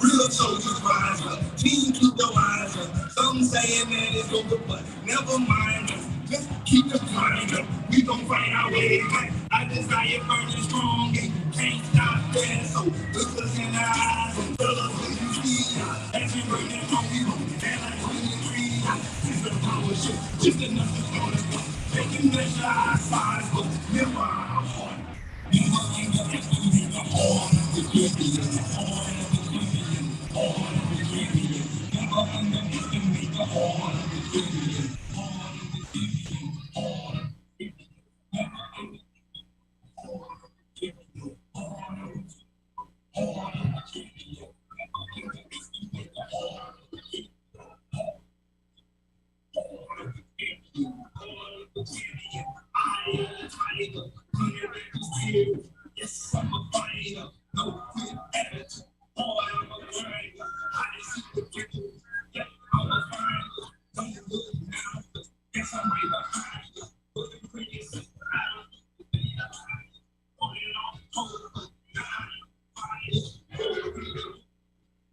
Real soldiers rise up, team keep your eyes up. Some saying that it's over, but never mind us. Just keep the grind up. We gon' fight our way back. I desire burning strong and can't stop there. So look us in the eyes and tell us what you see. As we bring it home, we gon' stand like Queen Tree. This is a power shift, just enough to start us up. They can measure our size, but never our heart. Never underestimate the heart of the champion. The heart of the champion. Heart of the champion. Never underestimate the heart of the champion. Heart of the champion. Heart of the champion. Never underestimate the heart of the champion. Heart of the champion. Heart of the champion. Never underestimate the heart of the champion. Heart of the champion. Heart of the champion. I am a tiger. Yes, I'm a fighter. No quit attitude. Boy, I'm a grinder. I see the people. Yeah, I'm a fighter. Don't look now. Yes, I'm right behind you. But the prettiest is I don't need to be behind you. On and off, hold. Now I'm fighting.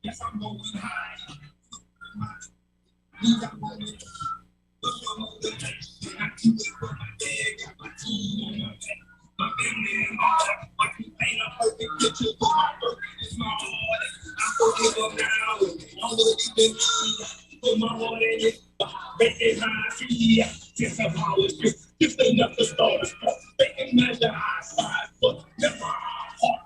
Yes, I'm going high. These are my niggas. But you're motivation. I keep it from my bag. Got my team on my back. My family and my heart. My feet ain't a perfect picture, but my work is my heart. I forgive them now. I'm looking at me. Put my heart in it. Raise it high, see. Just a power shift. Just enough to start us up. They can measure our size, but never our heart.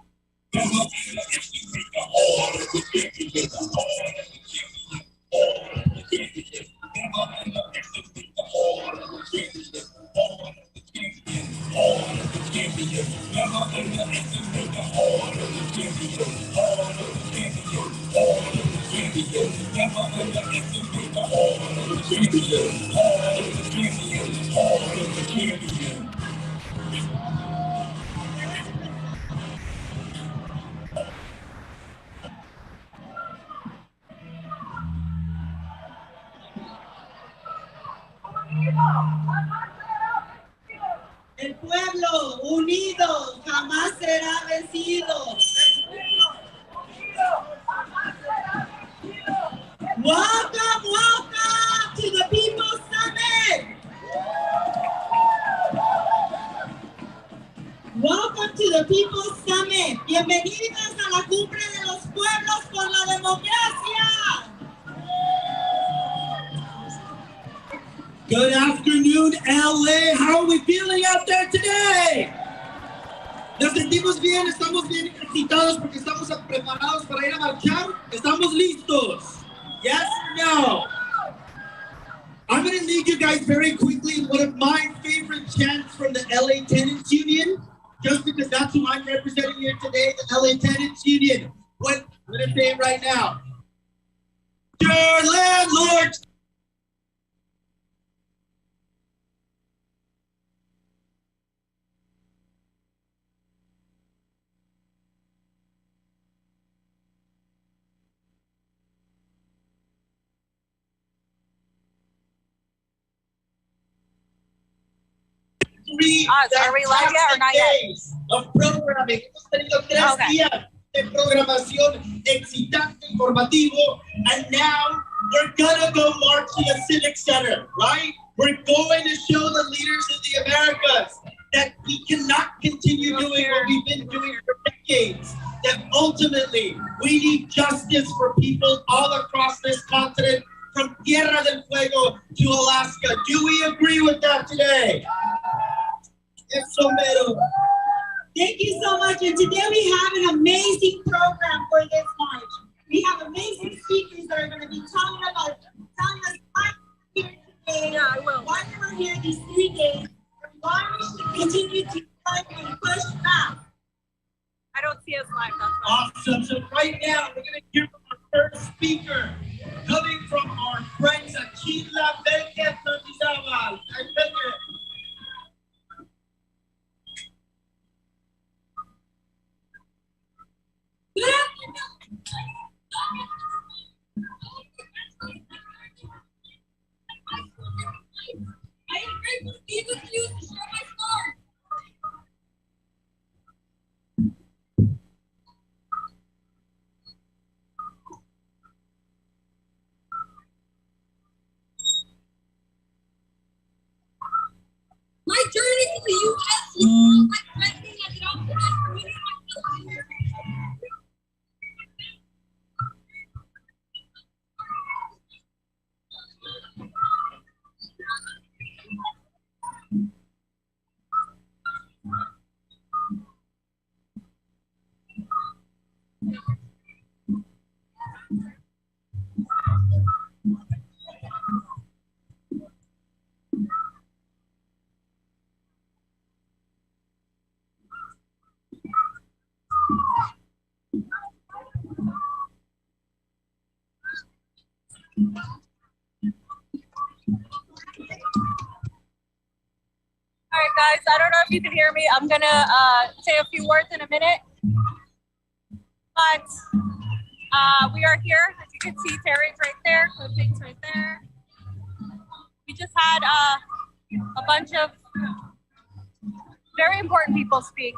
Never underestimate the heart of the champion. The heart of the champion. Heart of the champion. Never underestimate the heart of the champion. Heart of the champion. Heart of the champion. Never underestimate the heart of the champion. Heart of the champion. Heart of the champion. Never underestimate the heart of the champion. Heart of the champion. Heart of the champion. El pueblo unido jamás será vencido. Welcome, welcome to the People's Summit. Welcome to the People's Summit. Bienvenidos a la cumbre de los pueblos por la democracia. Good afternoon, LA. How are we feeling out there today? Nos sentimos bien, estamos bien excitados porque estamos preparados para ir a marchar. ¿Estamos listos? Yes or no? I'm going to lead you guys very quickly in one of my favorite chants from the LA Tenants Union, just because that's who I'm representing here today, the LA Tenants Union. I'm going to say it right now. Your landlords. Are we live yet or not yet? Of programming. Hemos tenido 3 días de programación excitante, informativo, and now we're gonna go march to the Civic Center, right? We're going to show the leaders of the Americas that we cannot continue doing what we've been doing for decades. That ultimately we need justice for people all across this continent, from Tierra del Fuego to Alaska. Do we agree with that today? Thank you so much. And today we have an amazing program for this march. We have amazing speakers that are going to be telling us why we're here today, why we're here these 3 days, and why we should continue to fight and push back. don't see us live. That's why. Awesome. So right now, we're going to hear from our first speaker, coming from our friends at Fiorella Isabel. Good afternoon. I am grateful to be with you to share my story. My journey to the U.S. was like planting as an optimist for me and my family. All right, guys, I don't know if you can hear me. I'm gonna say a few words in a minute. But we are here. As you can see, Terry's right there, Clipping's right there. We just had a bunch of very important people speak.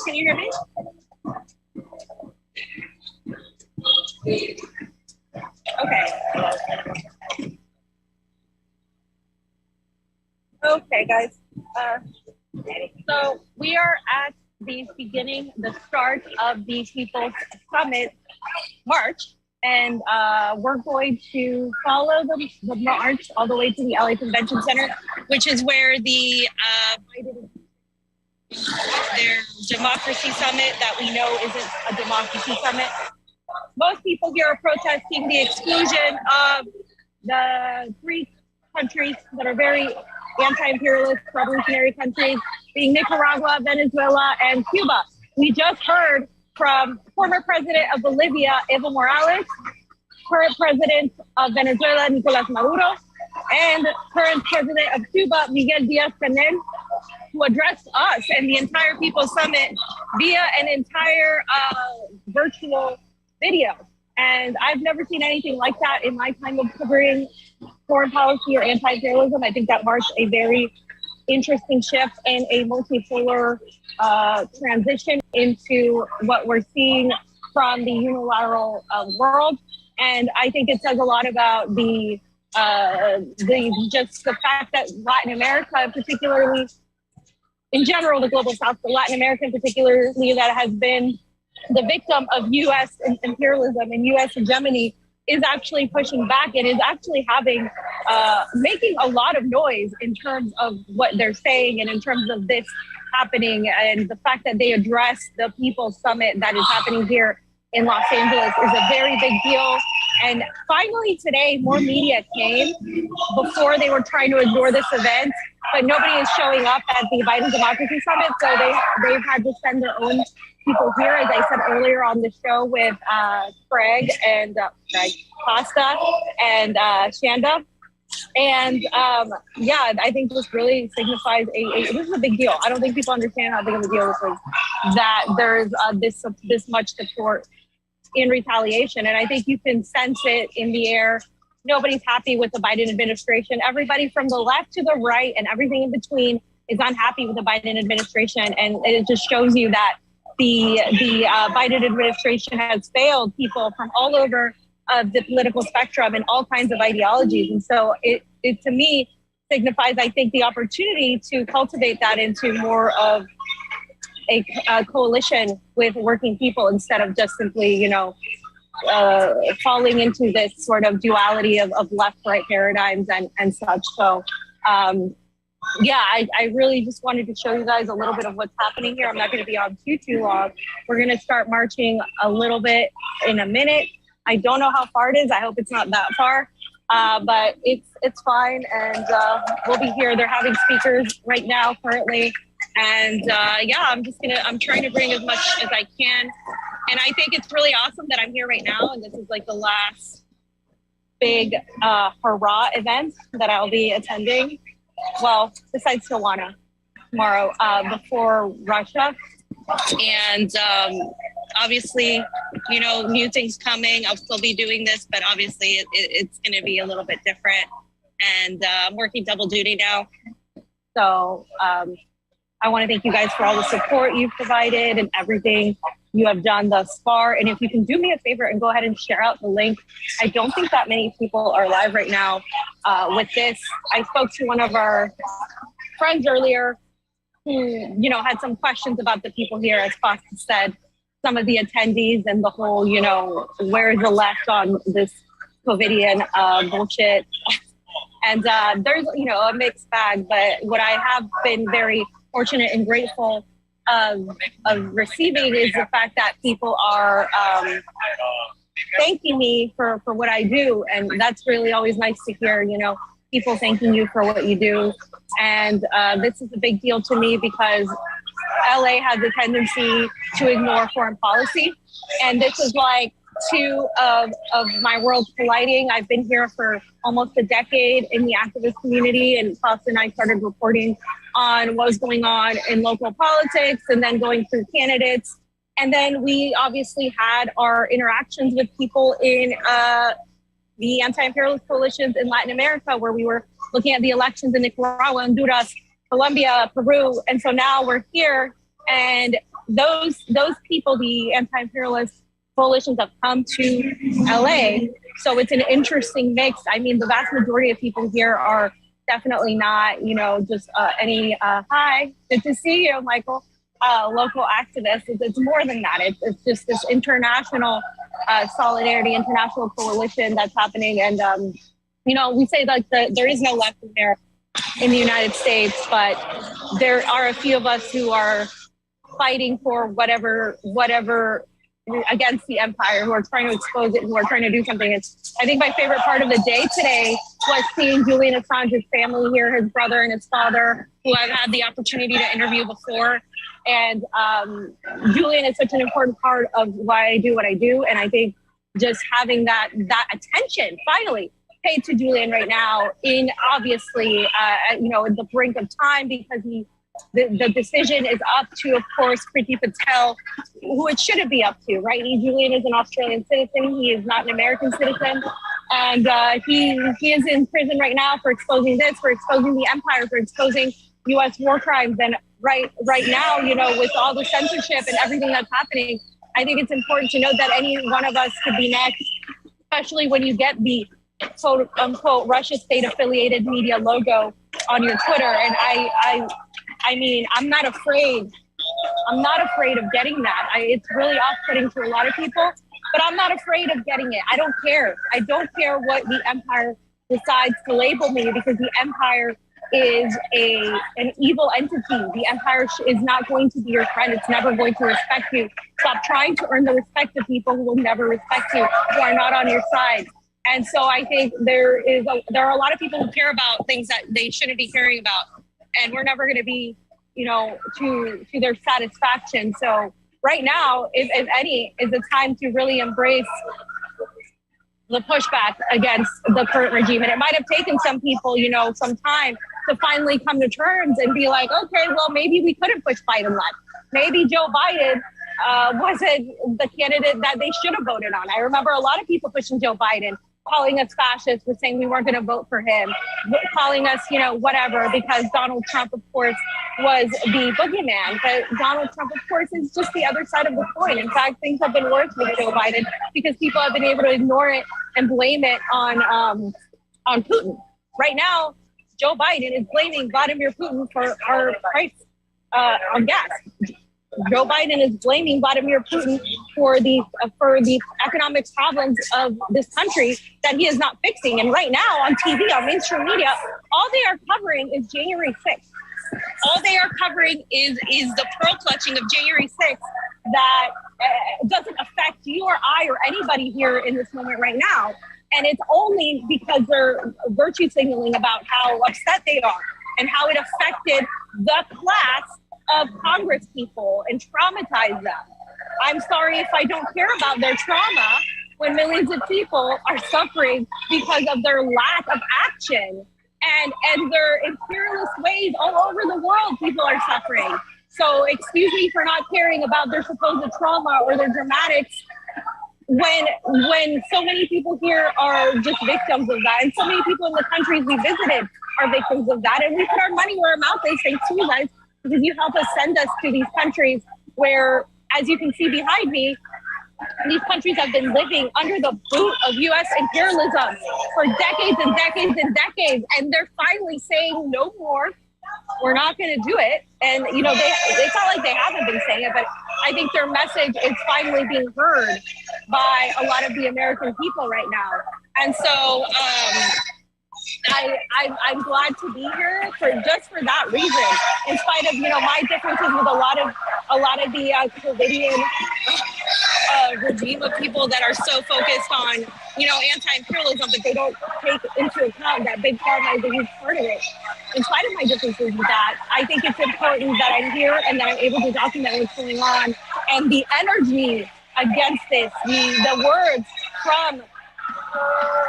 Can you hear me? Okay. Okay, guys. So we are at the beginning, the start of the People's Summit March, and we're going to follow the march all the way to the LA Convention Center, which is where the their democracy summit that we know isn't a democracy summit. Most people here are protesting the exclusion of the three countries that are very anti-imperialist, revolutionary countries, being Nicaragua, Venezuela, and Cuba. We just heard from former president of Bolivia, Evo Morales, current president of Venezuela, Nicolás Maduro, and current president of Cuba, Miguel Díaz-Canel, who addressed us and the entire People's Summit via an entire virtual video. And I've never seen anything like that in my time of covering foreign policy or anti-imperialism. I think that marked a very interesting shift and a multipolar transition into what we're seeing from the unilateral world. And I think it says a lot about the fact that Latin America, particularly in general, the global South, but Latin America particularly, that has been the victim of U.S. imperialism and U.S. hegemony, is actually pushing back and is actually having, making a lot of noise in terms of what they're saying and in terms of this happening. And the fact that they address the People's Summit that is happening here in Los Angeles is a very big deal. And finally today, more media came. Before they were trying to ignore this event, but nobody is showing up at the Biden Democracy Summit. So they've had to send their own people here, as I said earlier on the show with Craig Costa and Shanda. And yeah, I think this really signifies this is a big deal. I don't think people understand how big of a deal this is, that there's this much support in retaliation. And I think you can sense it in the air. Nobody's happy with the Biden administration. Everybody from the left to the right and everything in between is unhappy with the Biden administration. And it just shows you that the Biden administration has failed people from all over the political spectrum and all kinds of ideologies. And so it to me signifies, I think, the opportunity to cultivate that into more of a coalition with working people instead of just simply, falling into this sort of duality of left-right paradigms and such. So, I really just wanted to show you guys a little bit of what's happening here. I'm not going to be on too long. We're going to start marching a little bit in a minute. I don't know how far it is. I hope it's not that far, but it's fine. And we'll be here. They're having speakers right now currently. And I'm trying to bring as much as I can. And I think it's really awesome that I'm here right now. And this is like the last big hurrah event that I'll be attending. Well, besides Tijuana tomorrow, before Russia. And obviously, new things coming. I'll still be doing this, but obviously it's going to be a little bit different. And I'm working double duty now. So I want to thank you guys for all the support you've provided and everything you have done thus far. And if you can do me a favor and go ahead and share out the link. I don't think that many people are live right now with this. I spoke to one of our friends earlier who, had some questions about the people here, as Costa said, some of the attendees and the whole, where's the left on this COVIDian bullshit. And there's, a mixed bag, but what I have been very fortunate and grateful of receiving is the fact that people are thanking me for what I do. And that's really always nice to hear, people thanking you for what you do. And this is a big deal to me because LA has a tendency to ignore foreign policy. And this is like two of my worlds colliding. I've been here for almost a decade in the activist community, and Costa and I started reporting on what was going on in local politics and then going through candidates. And then we obviously had our interactions with people in the anti-imperialist coalitions in Latin America, where we were looking at the elections in Nicaragua, Honduras, Colombia, Peru. And so now we're here, and those people, the anti-imperialist coalitions, have come to LA. So it's an interesting mix. I mean, the vast majority of people here are definitely not, just any, hi, good to see you, Michael, local activists. It's more than that. It's just this international solidarity, international coalition that's happening. And, we say like there is no left in the United States, but there are a few of us who are fighting for whatever against the empire, who are trying to expose it, who are trying to do something. I think my favorite part of the day today was seeing Julian Assange's family here, his brother and his father, who I've had the opportunity to interview before. And Julian is such an important part of why I do what I do. And I think just having that attention finally paid to Julian right now in obviously, in the brink of time, because the decision is up to, of course, Priti Patel, who it shouldn't be up to, right? Julian is an Australian citizen. He is not an American citizen. And he is in prison right now for exposing this, for exposing the empire, for exposing U.S. war crimes. And right now, with all the censorship and everything that's happening, I think it's important to note that any one of us could be next, especially when you get the quote unquote Russia state affiliated media logo on your Twitter. And I mean, I'm not afraid of getting that. It's really off-putting to a lot of people, but I'm not afraid of getting it. I don't care. I don't care what the empire decides to label me, because the empire is an evil entity. The empire is not going to be your friend. It's never going to respect you. Stop trying to earn the respect of people who will never respect you, who are not on your side. And so I think there are a lot of people who care about things that they shouldn't be caring about. And we're never going to be, to their satisfaction. So right now, if any, is a time to really embrace the pushback against the current regime. And it might have taken some people, some time to finally come to terms and be like, okay, well, maybe we couldn't push Biden left. Maybe Joe Biden wasn't the candidate that they should have voted on. I remember a lot of people pushing Joe Biden, calling us fascists, for saying we weren't going to vote for him, calling us, you know, whatever, because Donald Trump, of course, was the boogeyman. But Donald Trump, of course, is just the other side of the coin. In fact, things have been worse with Joe Biden because people have been able to ignore it and blame it on Putin. Right now, Joe Biden is blaming Vladimir Putin for our price on gas. Joe Biden is blaming Vladimir Putin for the economic problems of this country that he is not fixing. And right now on TV, on mainstream media, all they are covering is January 6th. All they are covering is the pearl clutching of January 6th that doesn't affect you or I or anybody here in this moment right now. And it's only because they're virtue signaling about how upset they are and how it affected the class of Congress people and traumatize them. I'm sorry if I don't care about their trauma when millions of people are suffering because of their lack of action and their imperialist ways all over the world. People are suffering. So excuse me for not caring about their supposed trauma or their dramatics when so many people here are just victims of that. And so many people in the countries we visited are victims of that. And we put our money where our mouth is, thanks to you guys, because you help us send us to these countries where, as you can see behind me, these countries have been living under the boot of U.S. imperialism for decades and decades and decades. And they're finally saying no more. We're not going to do it. And, you know, it's not like they haven't been saying it, but I think their message is finally being heard by a lot of the American people right now. And so I'm glad to be here for that reason, in spite of, you know, my differences with a lot of the Covidian regime of people that are so focused on, you know, anti-imperialism, but they don't take into account that big pharma is a huge part of it. In spite of my differences with that, I think it's important that I'm here and that I'm able to document what's going on. And the energy against this, the words from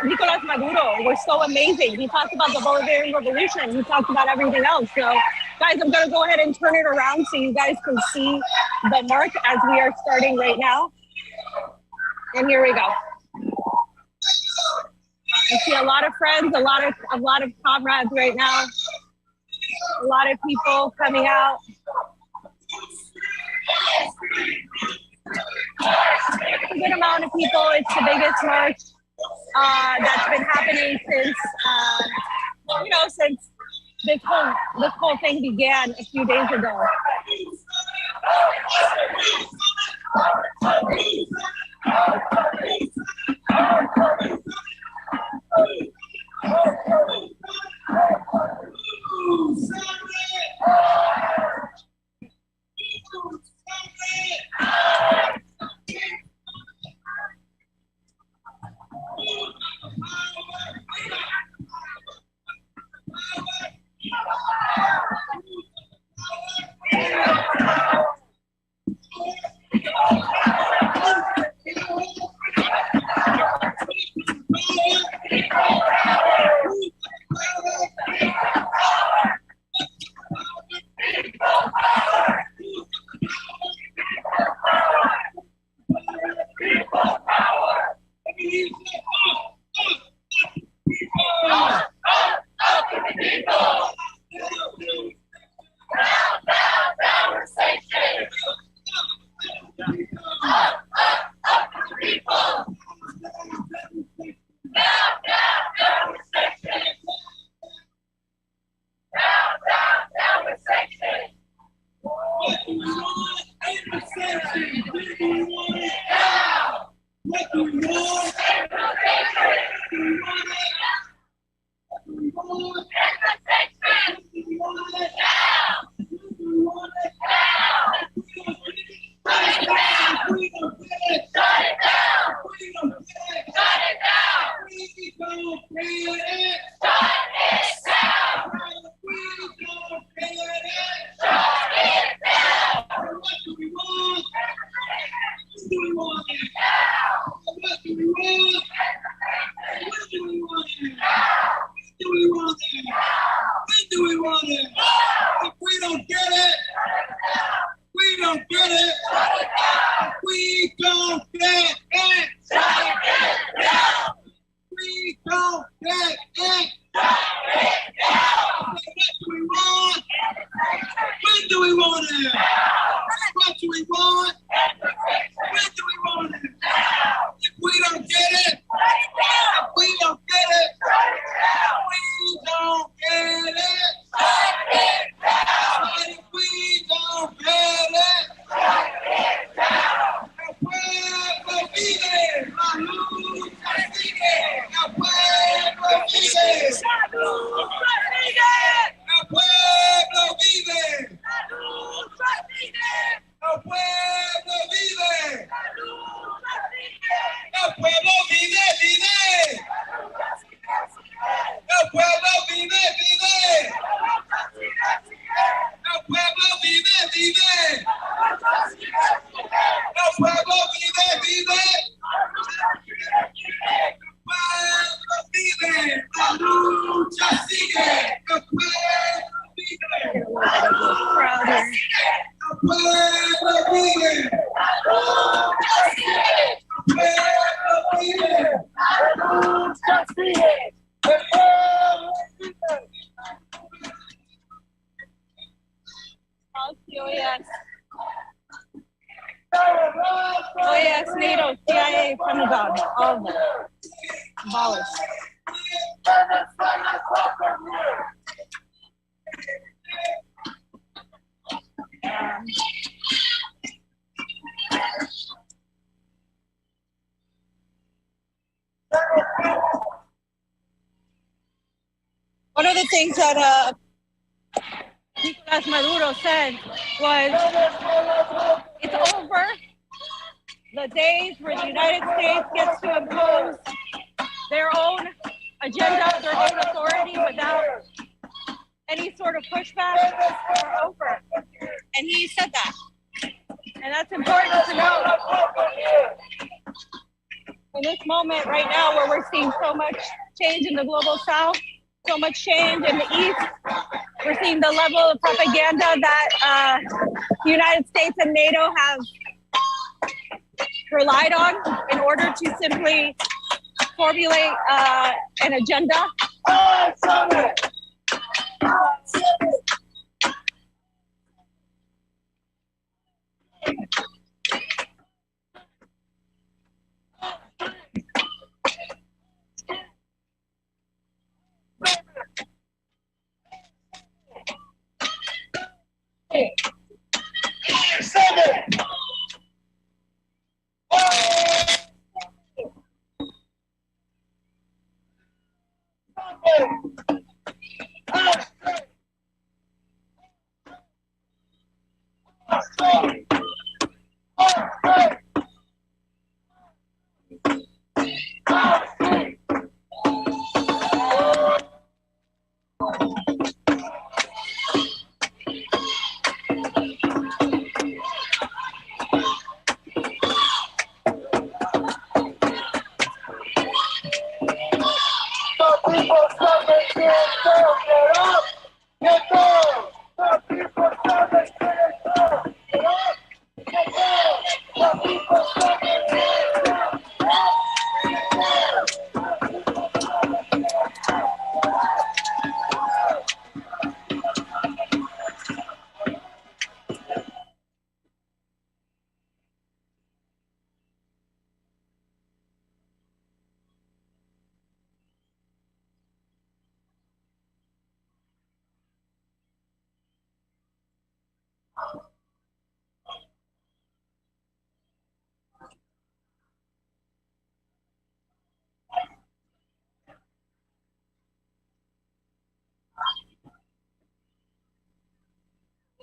Nicolas Maduro were so amazing. He talked about the Bolivarian Revolution. He talked about everything else. So, guys, I'm going to go ahead and turn it around so you guys can see the march as we are starting right now. And here we go. I see a lot of friends, a lot of comrades right now. A lot of people coming out. A good amount of people. It's the biggest march that's been happening since since this whole thing began a few days ago. OAS. OAS, NATO, CIA, Pentagon, all of them. Abolished. One of the things that Nicolas Maduro said was, it's over the days where the United States gets to impose their own agenda, their own authority without any sort of pushback are over. And he said that. And that's important to know. In this moment right now where we're seeing so much change in the global south, so much change in the east, we're seeing the level of propaganda that the United States and NATO have relied on in order to simply formulate an agenda.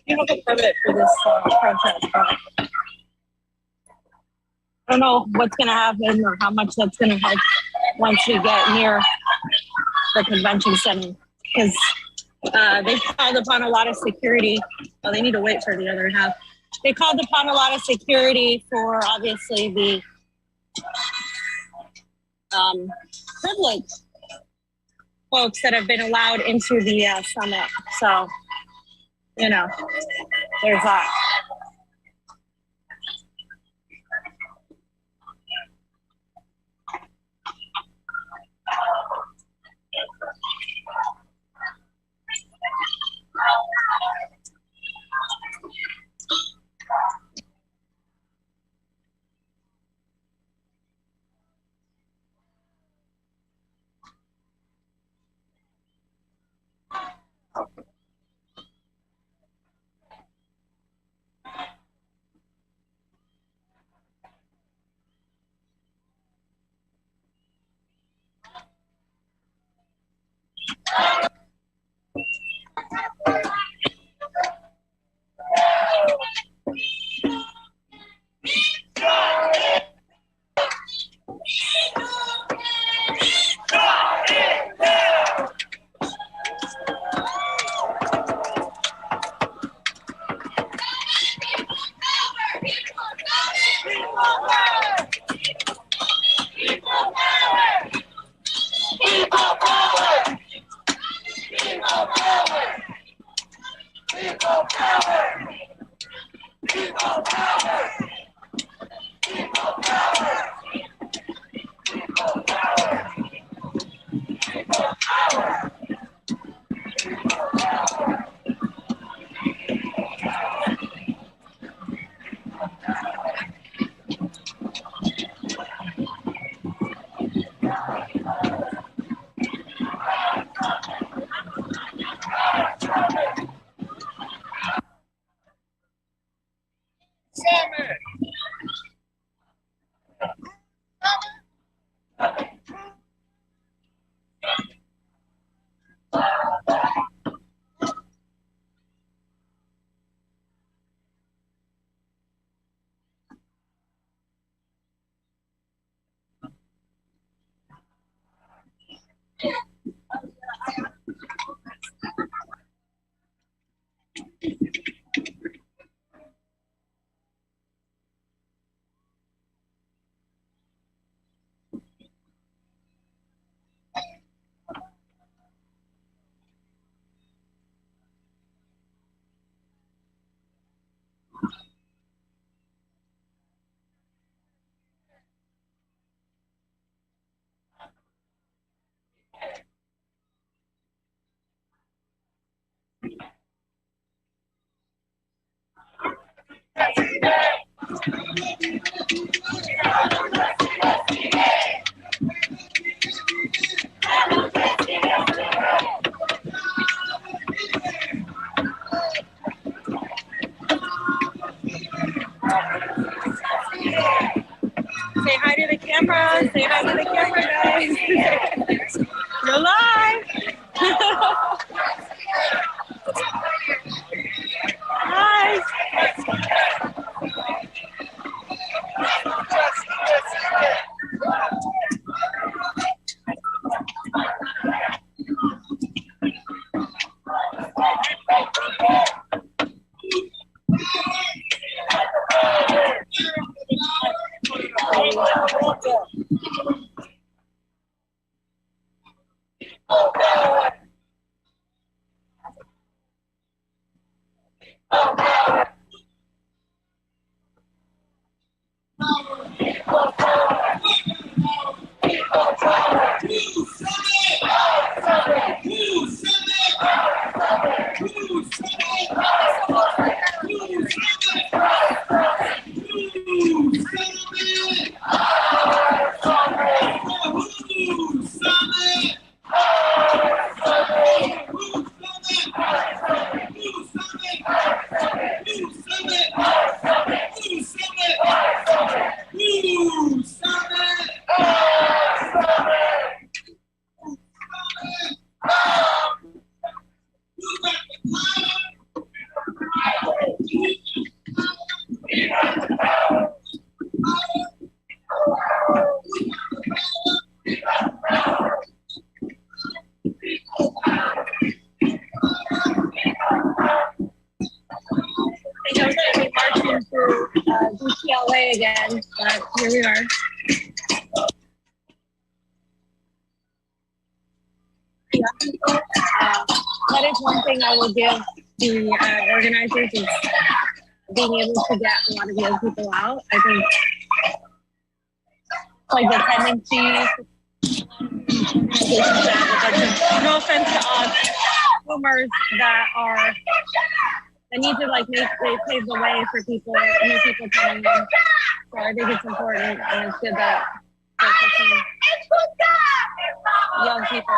You have a permit for this protest, but I don't know what's going to happen or how much that's going to help once we get near the convention center, because they called upon a lot of security. Well, they need to wait for the other half. They called upon a lot of security for obviously the privileged folks that have been allowed into the summit. So, you know, there's that. Say hi to the camera. Say hi to the camera, guys. You're live. Hi. DCLA again, but here we are. That is one thing I will give the organizers is being able to get a lot of young people out. I think like the tendency, no offense to us, boomers that need to like pave the way for people, new people coming in. So I think it's important and it's good that they're pushing young people.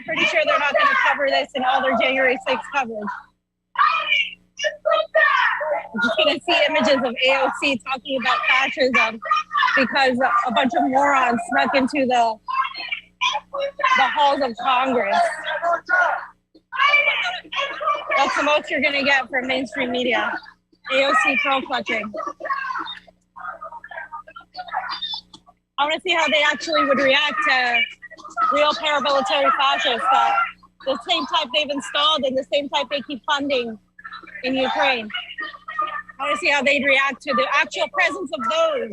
Pretty sure they're not going to cover this in all their January 6th coverage. I'm just going to see images of AOC talking about fascism because a bunch of morons snuck into the halls of Congress. That's the most you're going to get from mainstream media. AOC pearl clutching. I want to see how they actually would react to real paramilitary fascists, the same type they've installed and the same type they keep funding in Ukraine. I want to see how they'd react to the actual presence of those.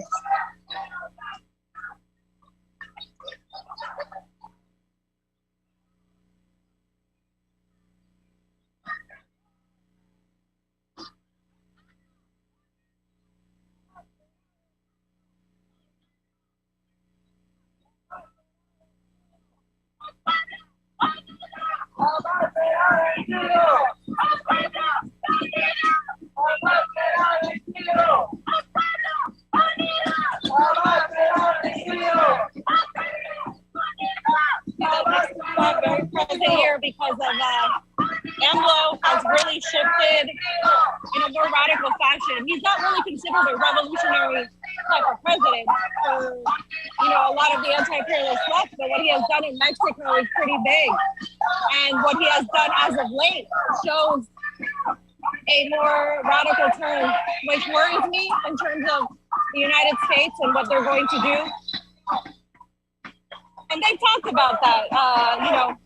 Not very present here because of AMLO has really shifted in a more radical fashion. He's not really considered a revolutionary type of president for, a lot of the anti-imperialist left, but what he has done in Mexico is pretty big. And what he has done as of late shows a more radical turn, which worries me in terms of the United States and what they're going to do. And they've talked about that, how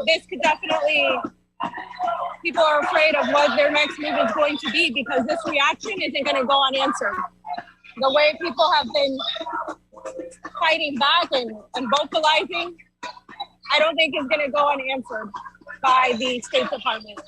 this could definitely, people are afraid of what their next move is going to be because this reaction isn't going to go unanswered. The way people have been fighting back and vocalizing, I don't think is going to go unanswered by the State Department.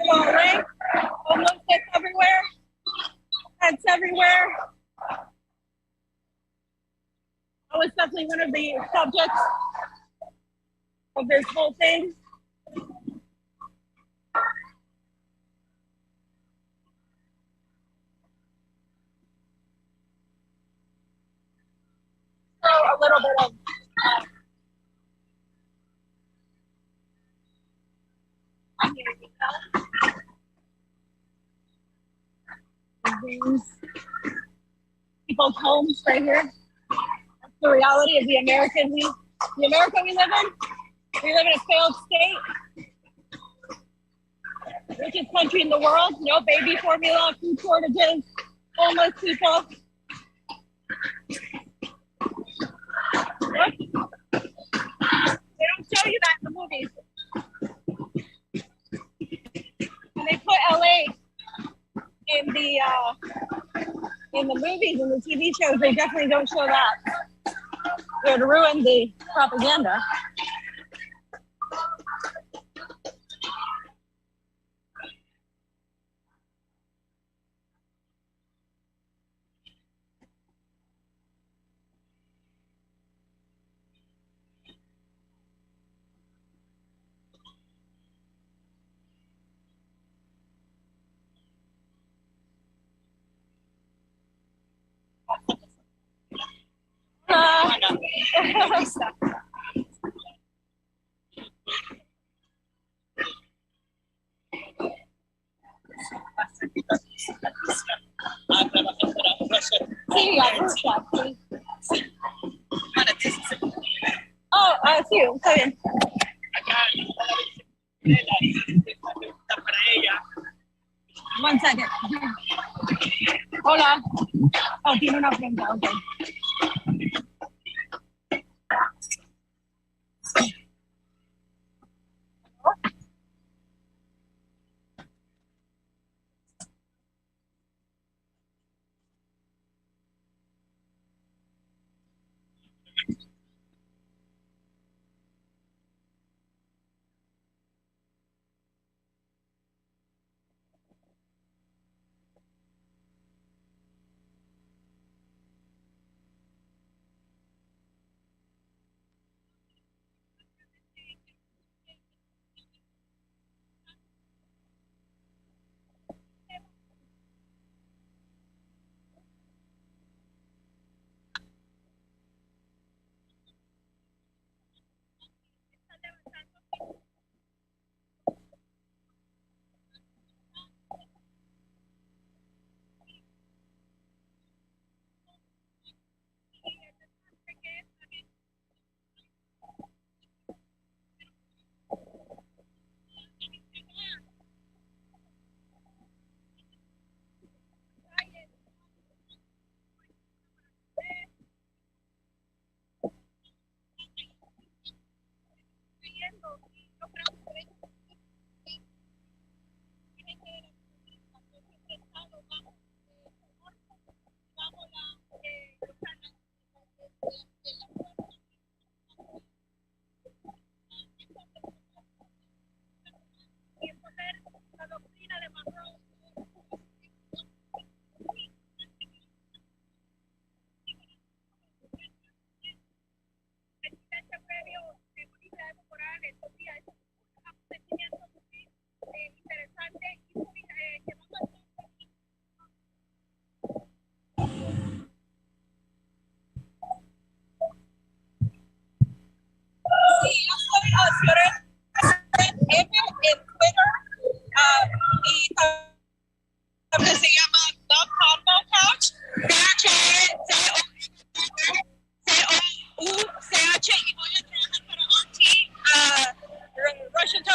Falling, almost it's everywhere. It's everywhere. Oh, it's definitely one of the subjects of this whole thing. So a little bit of people's homes right here. That's the reality of the America we live in. We live in a failed state. Richest country in the world, no baby formula, food shortages, homeless people. What? They don't show you that in the movies. When they put LA in the movies and the TV shows, they definitely don't show that. It would ruin the propaganda. Sí, oh, sí, está bien. One second. Hola. Oh, tiene una pregunta, ok.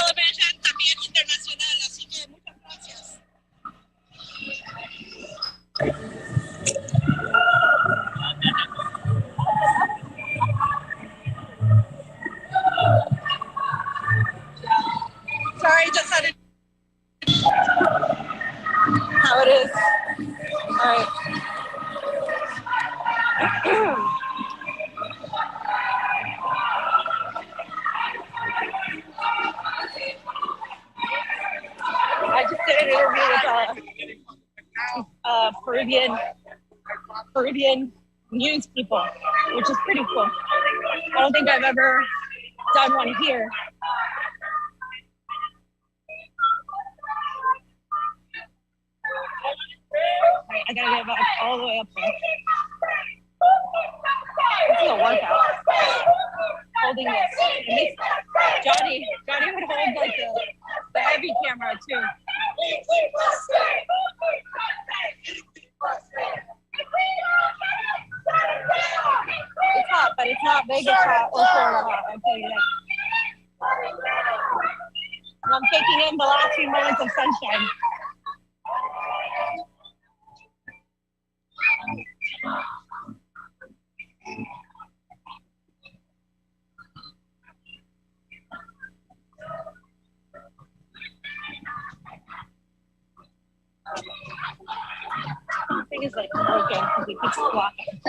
television, también internacional, así que muchas gracias. Sorry, just had to how it is. All right. I just did an interview with Peruvian news people, which is pretty cool. I don't think I've ever done one here. Right, I gotta get back all the way up there. This is a workout. Holding this. Johnny would hold like the heavy camera too. It's hot, but it's not Vegas hot or Florida hot, I'll tell you that. And I'm taking in the last few moments of sunshine. The thing is like broken because it keeps walking.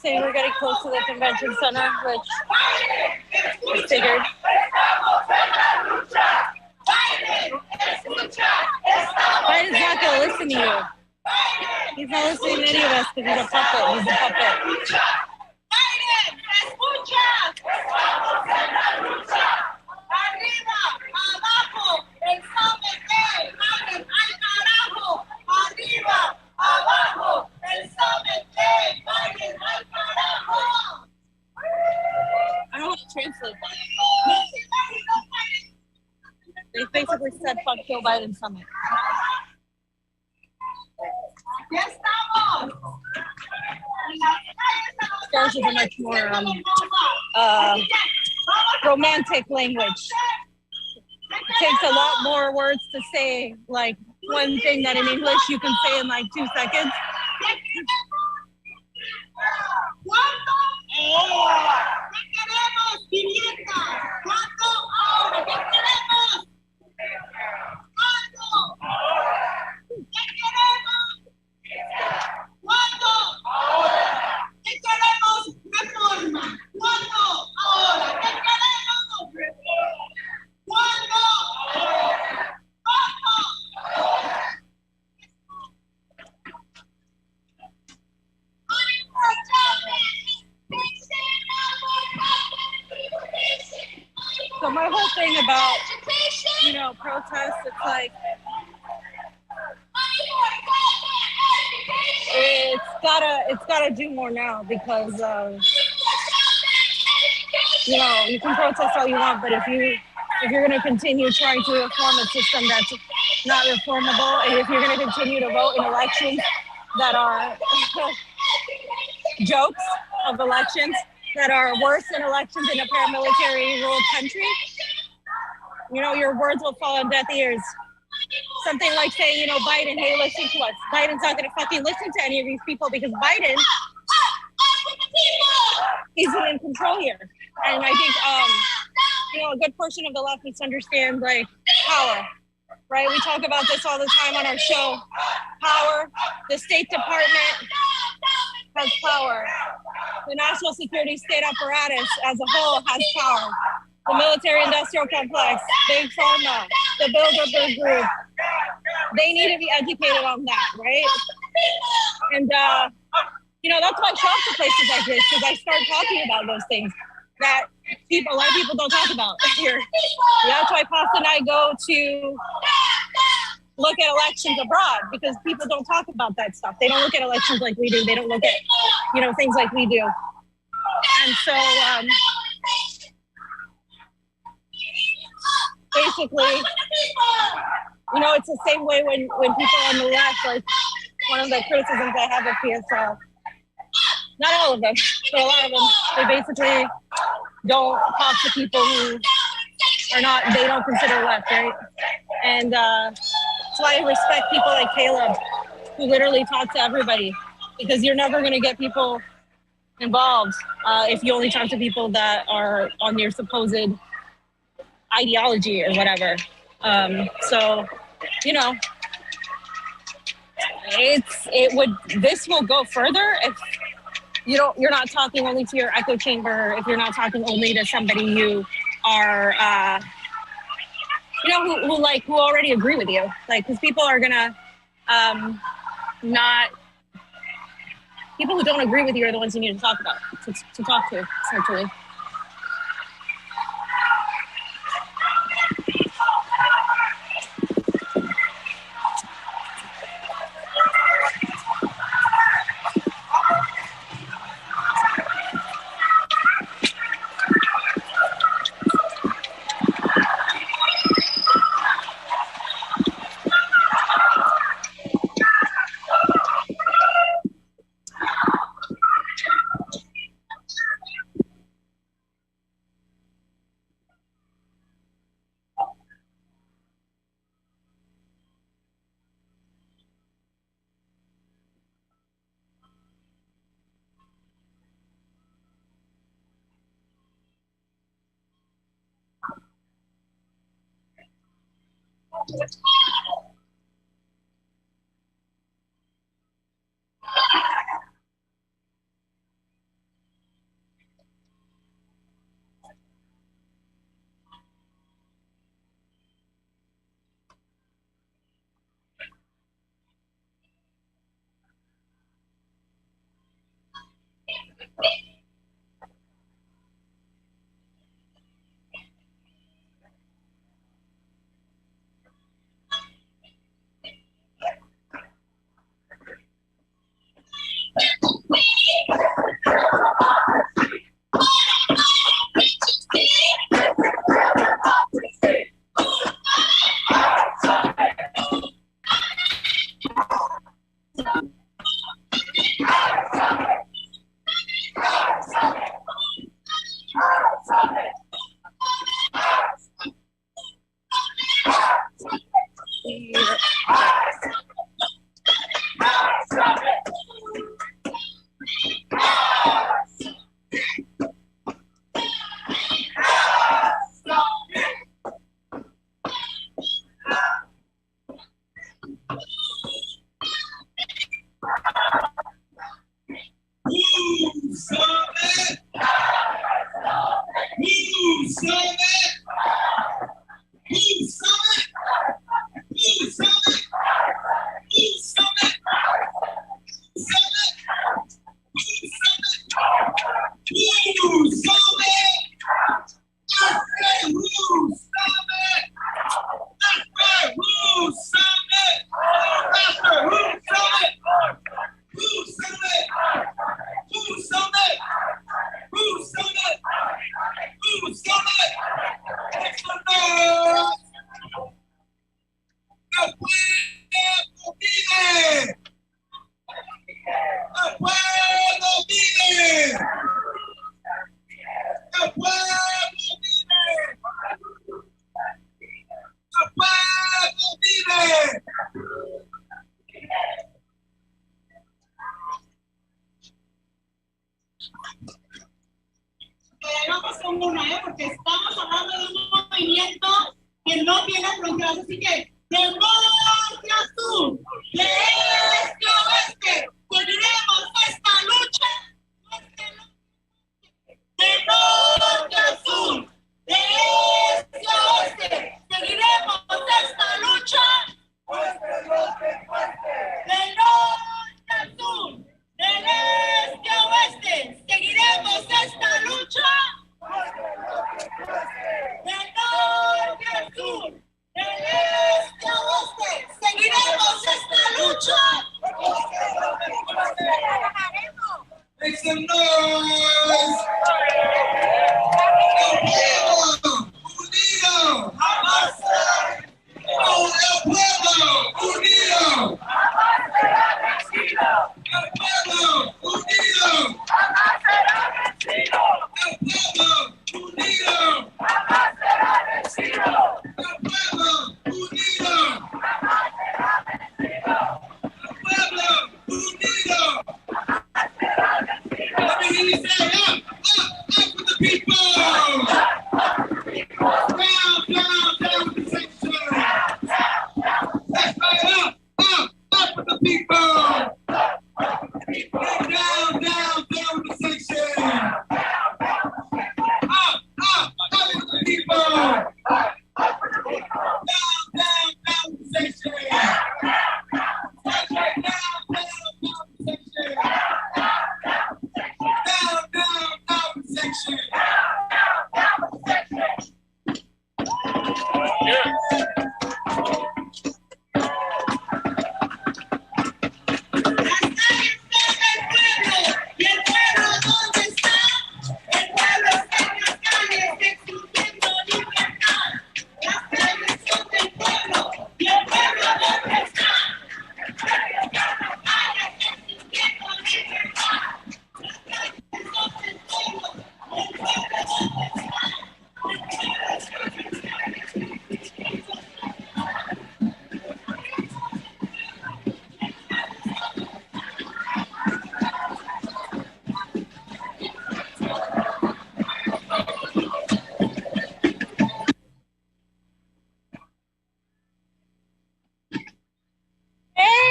We're getting close to the convention center, which we figured. Biden's not going to listen to you. He's not listening to any of us because he's a puppet. He's a puppet. Biden, escucha. Arriba, abajo, el somete. Biden, al carajo. Arriba, abajo, el somete. Biden, al carajo. I don't know how to translate that. They basically said, fuck Joe Biden summit. Spanish is a much more romantic language. It takes a lot more words to say like one thing that in English you can say in like 2 seconds. So my whole thing about, you know, protests, it's like, it's gotta do more now because, you know, you can protest all you want, but if you're going to continue trying to reform a system that's not reformable, and if you're going to continue to vote in elections that are jokes of elections, that are worse than elections in a paramilitary ruled country, you know, your words will fall on deaf ears. Something like saying, you know, Biden, hey, listen to us. Biden's not going to fucking listen to any of these people because Biden isn't in control here. And I think, you know, a good portion of the left misunderstands like power, right? We talk about this all the time on our show. Power, the State Department has power. The national security state apparatus as a whole has power. The military-industrial complex, Big Pharma, the Bilderberg Group, they need to be educated on that, right? And, you know, that's why I show up to places like this, because I start talking about those things that a lot of people don't talk about here. That's why Pasta and I go to look at elections abroad, because people don't talk about that stuff. They don't look at elections like we do. They don't look at, you know, things like we do. And so, basically, you know, it's the same way when people on the left, like one of the criticisms I have of PSL, not all of them, but a lot of them, they basically don't talk to people who are not, they don't consider left, right? And that's why I respect people like Caleb, who literally talk to everybody, because you're never going to get people involved if you only talk to people that are on your supposed ideology or whatever. So, you know, this will go further if you're not talking only to your echo chamber, if you're not talking only to somebody you are, who already agree with you, like, because people are gonna not. People who don't agree with you are the ones you need to talk about, to talk to, essentially. Porque estamos hablando de un movimiento que no tiene fronteras, así que de norte a sur, de este a oeste, seguiremos esta lucha. De norte a sur, de este a oeste, seguiremos esta lucha. De norte a sur, del este a oeste, seguiremos esta lucha. De norte a sur, del este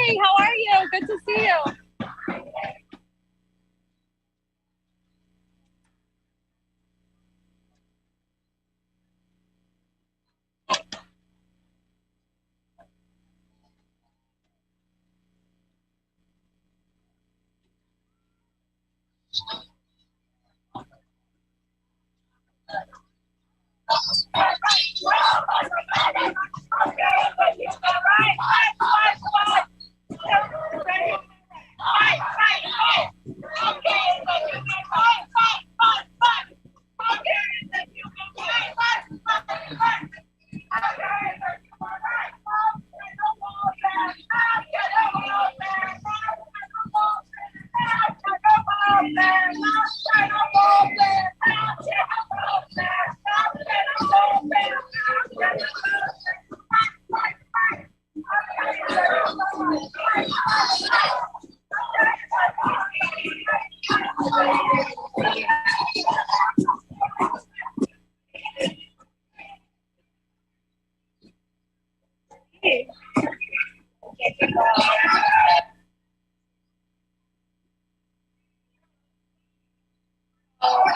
morning. How are you? Good to see you.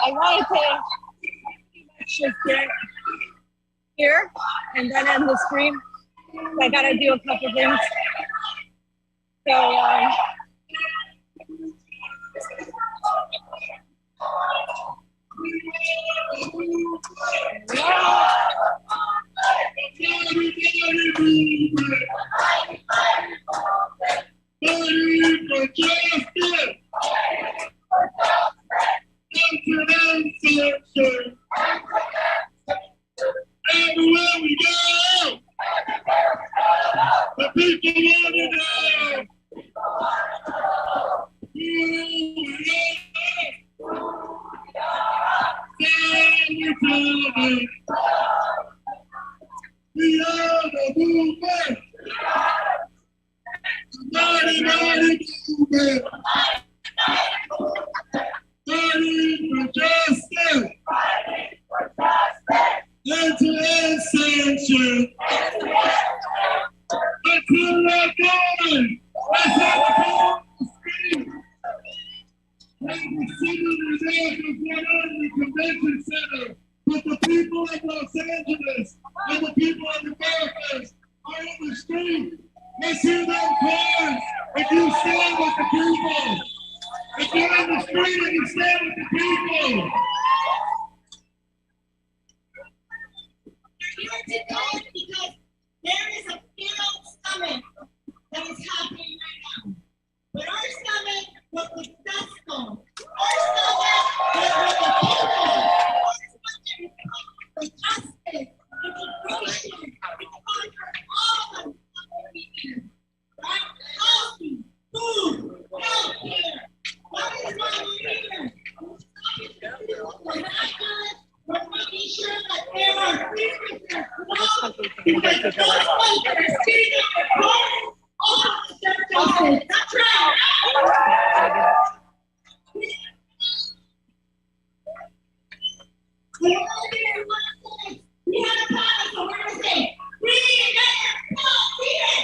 I wanted to just get here and then end the stream. I gotta do a couple things. So everywhere we go, the people want to know. We are the movement. Mighty movement. Fighting for justice. End-to-end sanction. Until they're gone. Let's have a call on the street. The city reserve is not on the convention center, but the people of Los Angeles and the people of America are in the street. Let's hear them cars. If you stand with the people, if you're in the street and you stand with the people. We're here today because there is a field summit that is happening right now. But our summit was successful. Our summit was with the people. Our summit was for justice, integration, to conquer all of the regions. Right? Housing, food, healthcare. That is why we're here. We're not good. We're making sure that there are businesses because those folks that are sitting in the home all of the justice. That's right. We're all here in one place. We have a promise, so we're going to say, we let Paul here.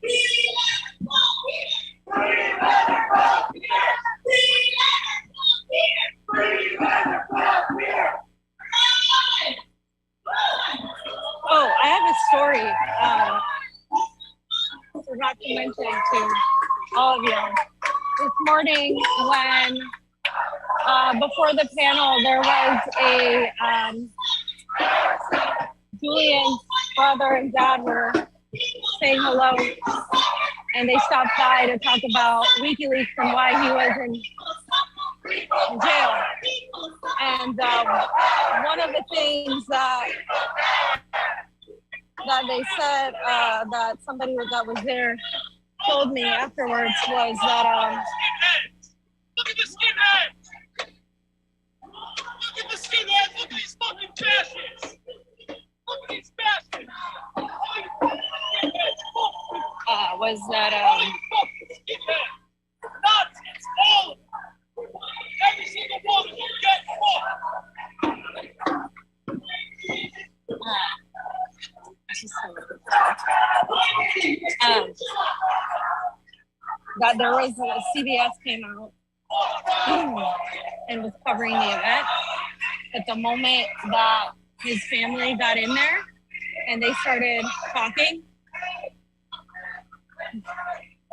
We let Paul here. oh, I have a story. Forgot to mention to all of you. This morning when before the panel there was a Julian's brother and dad were saying hello and they stopped by to talk about WikiLeaks and why he was in jail. And one of the things that they said that somebody that was there told me afterwards was that look at the skinheads! Look at the skinheads! Look at these fucking fascists! Look at these fascists! was that Nazis, all of them! Every single one of them get fucked! that there was CBS came out and was covering the event. At the moment that his family got in there and they started talking,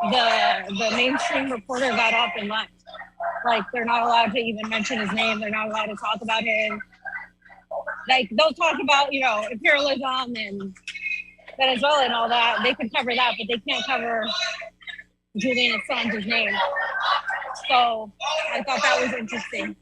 the mainstream reporter got up and left. Like, they're not allowed to even mention his name. They're not allowed to talk about him. Like, they'll talk about, you know, imperialism and Venezuela and all that. They could cover that, but they can't cover Julian Assange's name. So I thought that was interesting.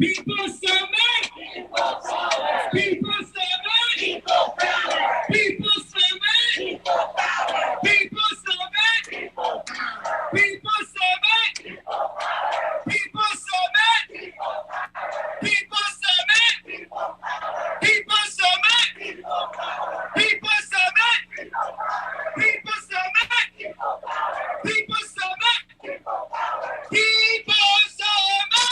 People summit. People summit. People power. People summit. People power. People summit. People power. People summit. People power. People summit. People summit. People summit. People summit. People summit. People summit. People summit.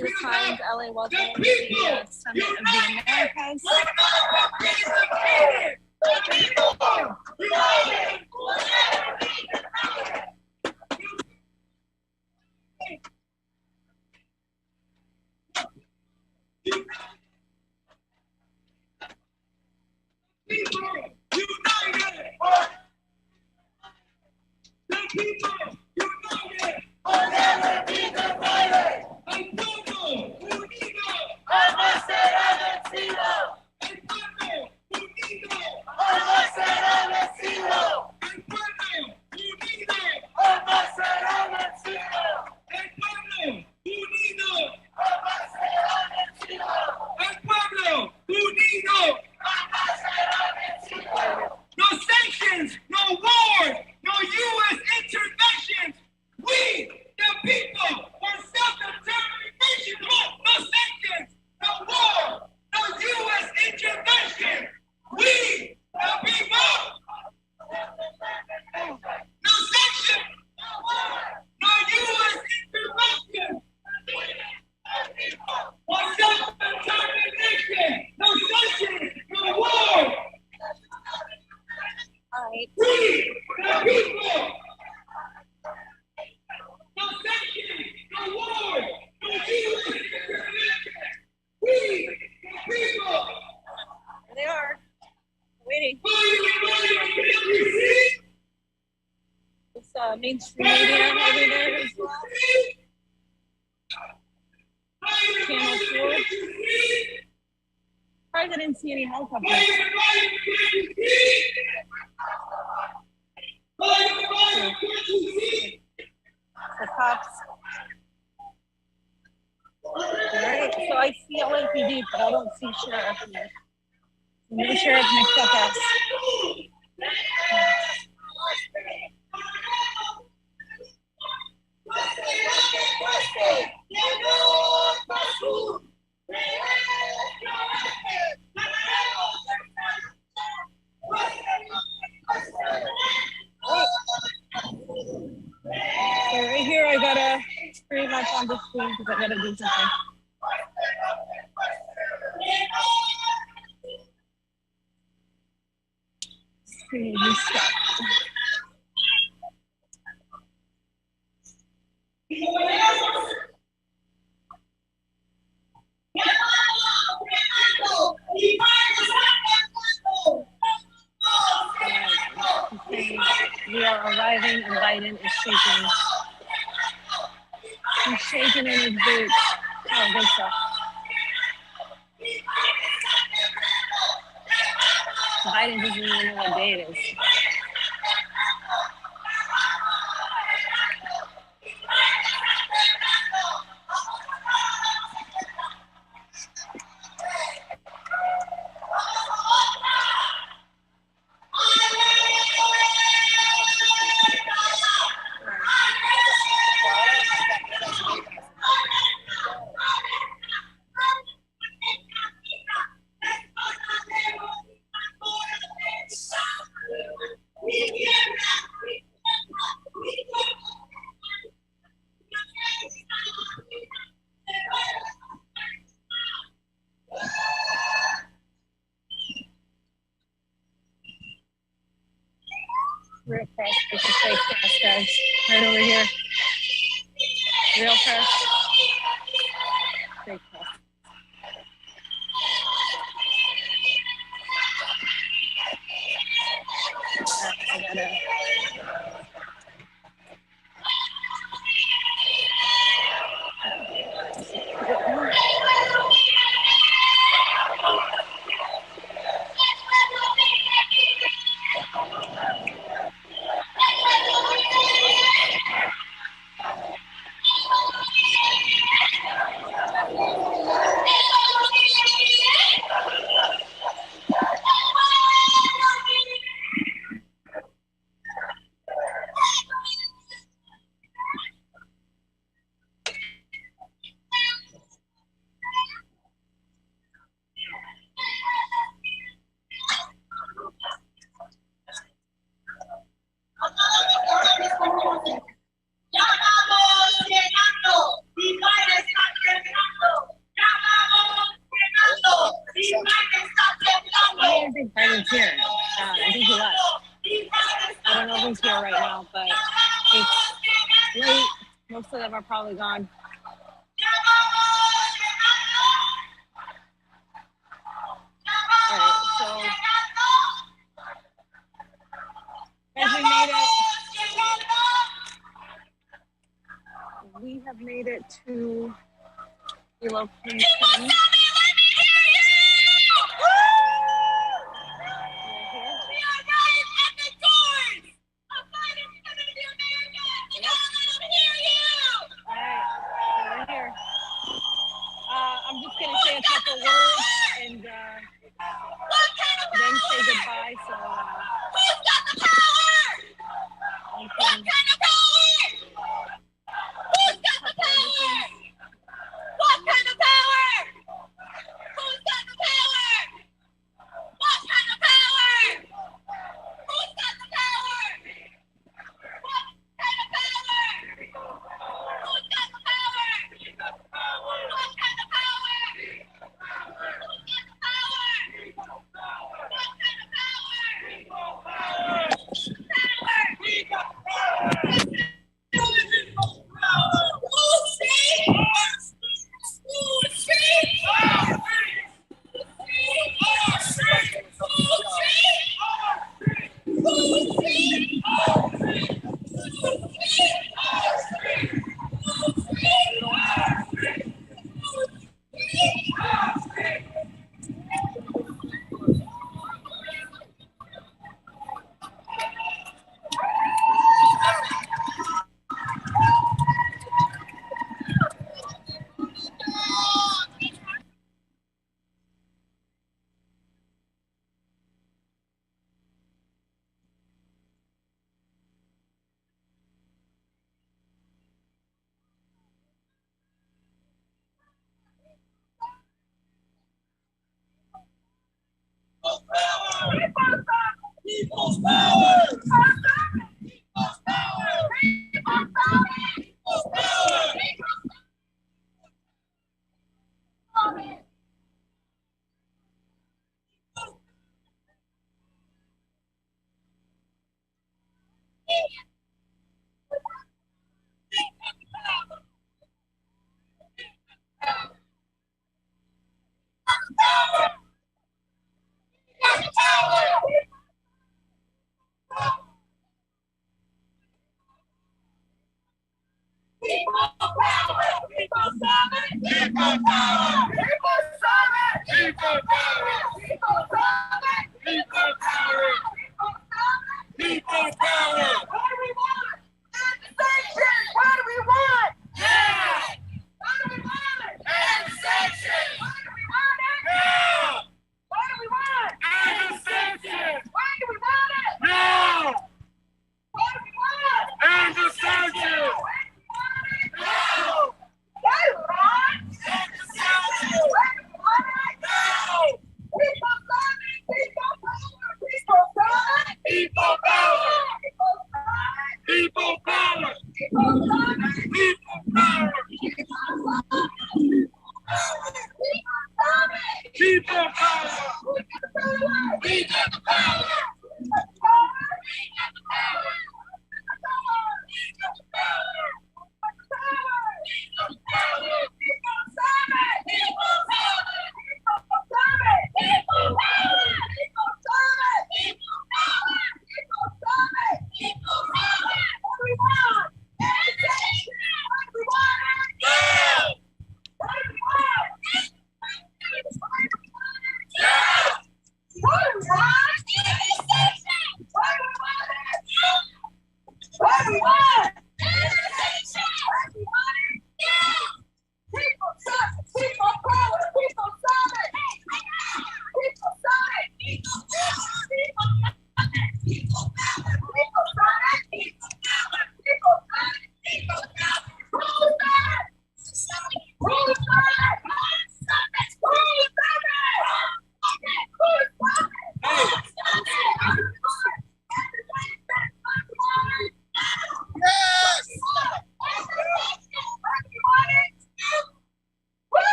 New Times, LA, welcome to the Summit of the Americas. Mainstream media over there as well. Channel 4. I didn't see any helicopters. The cops. Alright, so I see LAPD, but I don't see sheriff here. No sheriff mixed up us. So right here, I gotta pretty much on the screen because I gotta do something. Screen restart. We are arriving and Biden is shaking. He's shaking in his boots. Oh, good stuff. Biden doesn't even know what day it is. Real press, this is fake press, guys. Right over here. Real press. Fake press. I gotta. president's here. I think he left. I don't know if he's here right now, but it's late. Most of them are probably gone. All right, so as we have made it to the location. I'm just going to say a couple words and then say goodbye. So, who's got the power? Who's got the power? Who's got the power? What kind of power? Who's got the power? What kind of power? Who's got the power? What kind of power? Who's got the power? What kind of power? Who's got the power? What kind of power? We got power. People's power! People's power! People's power! People's power!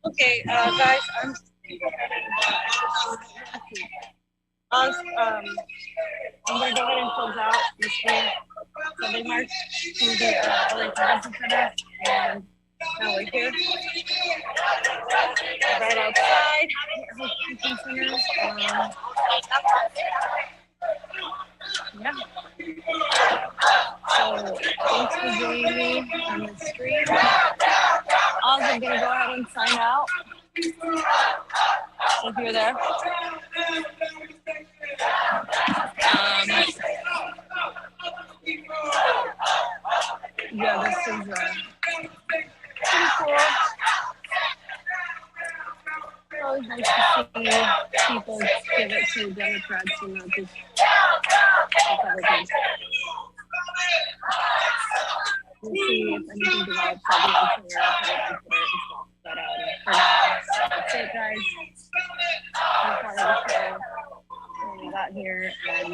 Okay, guys, I'm gonna go ahead and close out this free Sunday march to the LA Convention Center, and now we're here, right outside the Convention Center. Yeah. So thanks for joining me on the stream. I'm gonna go ahead and sign out. If you're there. Yeah, this is pretty cool. It's always nice to see people give it to Democrats and not just Republicans. We'll see if anything develops. I'll be on Twitter and stuff. But for now, that's it, guys. I'm part of the show when we got here, and